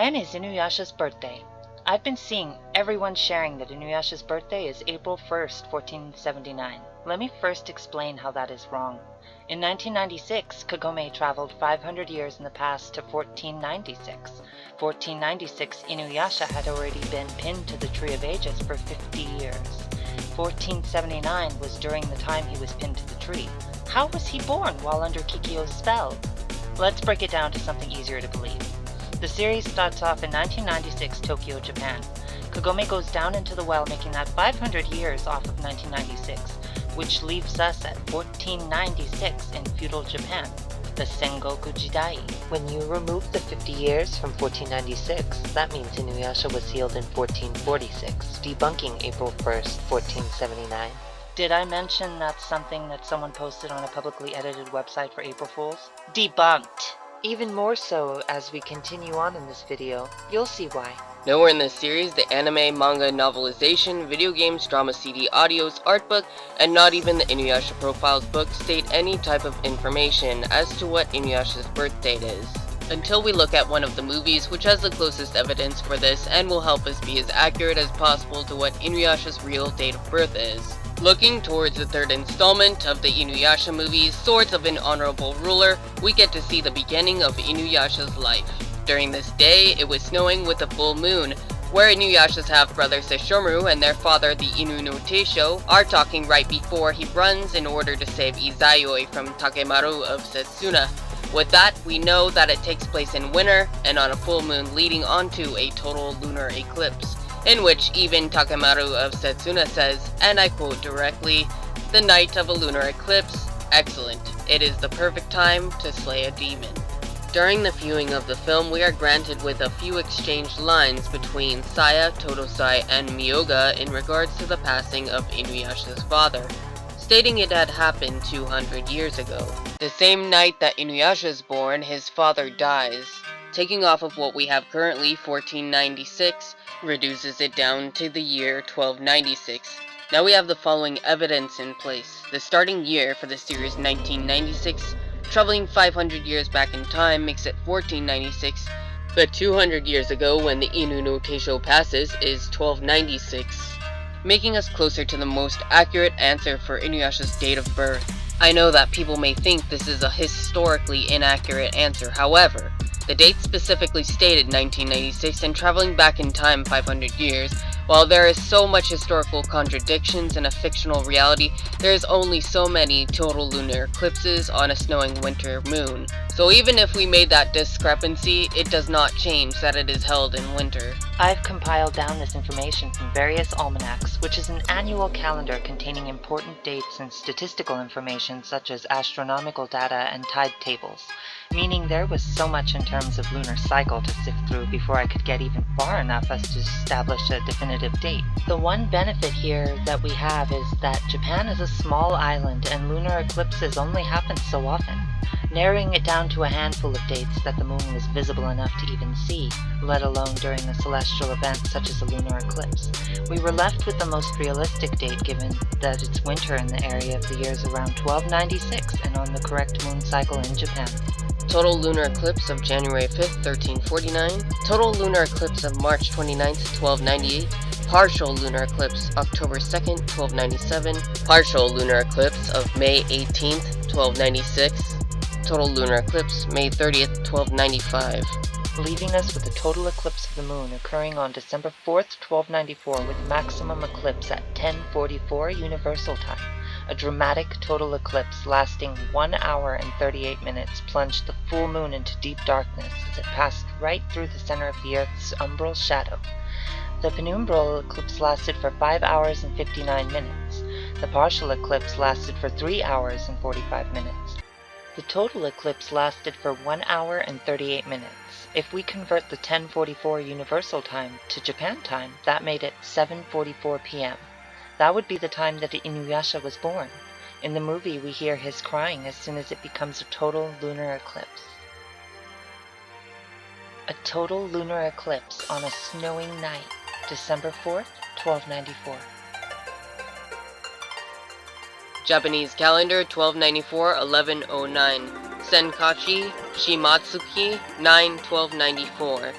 When is InuYasha's birthday? I've been seeing everyone sharing that InuYasha's birthday is April 1st, 1479. Let me first explain how that is wrong. In 1996, Kagome traveled 500 years in the past to 1496. 1496, InuYasha had already been pinned to the Tree of Ages for 50 years. 1479 was during the time he was pinned to the tree. How was he born while under Kikyo's spell? Let's break it down to something easier to believe. The series starts off in 1996 Tokyo, Japan. Kagome goes down into the well, making that 500 years off of 1996, which leaves us at 1496 in feudal Japan, the Sengoku Jidai. When you remove the 50 years from 1496, that means InuYasha was sealed in 1446, debunking April 1st, 1479. Did I mention that's something that someone posted on a publicly edited website for April Fools? Debunked! Even more so as we continue on in this video, you'll see why. Nowhere in this series, the anime, manga, novelization, video games, drama CD, audios, art book, and not even the InuYasha Profiles book state any type of information as to what InuYasha's birth date is. Until we look at one of the movies which has the closest evidence for this and will help us be as accurate as possible to what InuYasha's real date of birth is. Looking towards the third installment of the InuYasha movie, Swords of an Honorable Ruler, we get to see the beginning of InuYasha's life. During this day, it was snowing with a full moon, where InuYasha's half-brother Sesshomaru and their father, the Inu no Teisho, are talking right before he runs in order to save Izayoi from Takemaru of Setsuna. With that, we know that it takes place in winter, and on a full moon leading onto a total lunar eclipse, in which even Takemaru of Setsuna says, and I quote directly, "The night of a lunar eclipse, excellent. It is the perfect time to slay a demon." During the viewing of the film, we are granted with a few exchanged lines between Saya, Totosai, and Miyoga in regards to the passing of InuYasha's father, stating it had happened 200 years ago. The same night that InuYasha is born, his father dies. Taking off of what we have currently, 1496, reduces it down to the year 1296. Now we have the following evidence in place. The starting year for the series 1996, traveling 500 years back in time, makes it 1496, but 200 years ago when the Inu no Teisho passes is 1296, making us closer to the most accurate answer for InuYasha's date of birth. I know that people may think this is a historically inaccurate answer, however, the date specifically stated 1996 and traveling back in time 500 years. While there is so much historical contradictions in a fictional reality, there is only so many total lunar eclipses on a snowing winter moon. So even if we made that discrepancy, it does not change that it is held in winter. I've compiled down this information from various almanacs, which is an annual calendar containing important dates and statistical information such as astronomical data and tide tables, meaning there was so much in terms of lunar cycle to sift through before I could get even far enough as to establish a definitive date. The one benefit here that we have is that Japan is a small island and lunar eclipses only happen so often, narrowing it down to a handful of dates that the moon was visible enough to even see, let alone during a celestial event such as a lunar eclipse. We were left with the most realistic date given that it's winter in the area of the years around 1296 and on the correct moon cycle in Japan. Total lunar eclipse of January 5th, 1349. Total lunar eclipse of March 29th, 1298. Partial lunar eclipse October 2nd, 1297. Partial lunar eclipse of May 18th, 1296. Total lunar eclipse May 30th, 1295. Leaving us with a total eclipse of the moon occurring on December 4th, 1294 with maximum eclipse at 10:44 Universal Time. A dramatic total eclipse lasting 1 hour and 38 minutes plunged the full moon into deep darkness as it passed right through the center of the Earth's umbral shadow. The penumbral eclipse lasted for 5 hours and 59 minutes. The partial eclipse lasted for 3 hours and 45 minutes. The total eclipse lasted for 1 hour and 38 minutes. If we convert the 10:44 Universal Time to Japan time, that made it 7:44 p.m. That would be the time that InuYasha was born. In the movie, we hear his crying as soon as it becomes a total lunar eclipse. A total lunar eclipse on a snowing night, December 4th, 1294. Japanese calendar 1294-1109. Senkachi Shimatsuki 9-1294.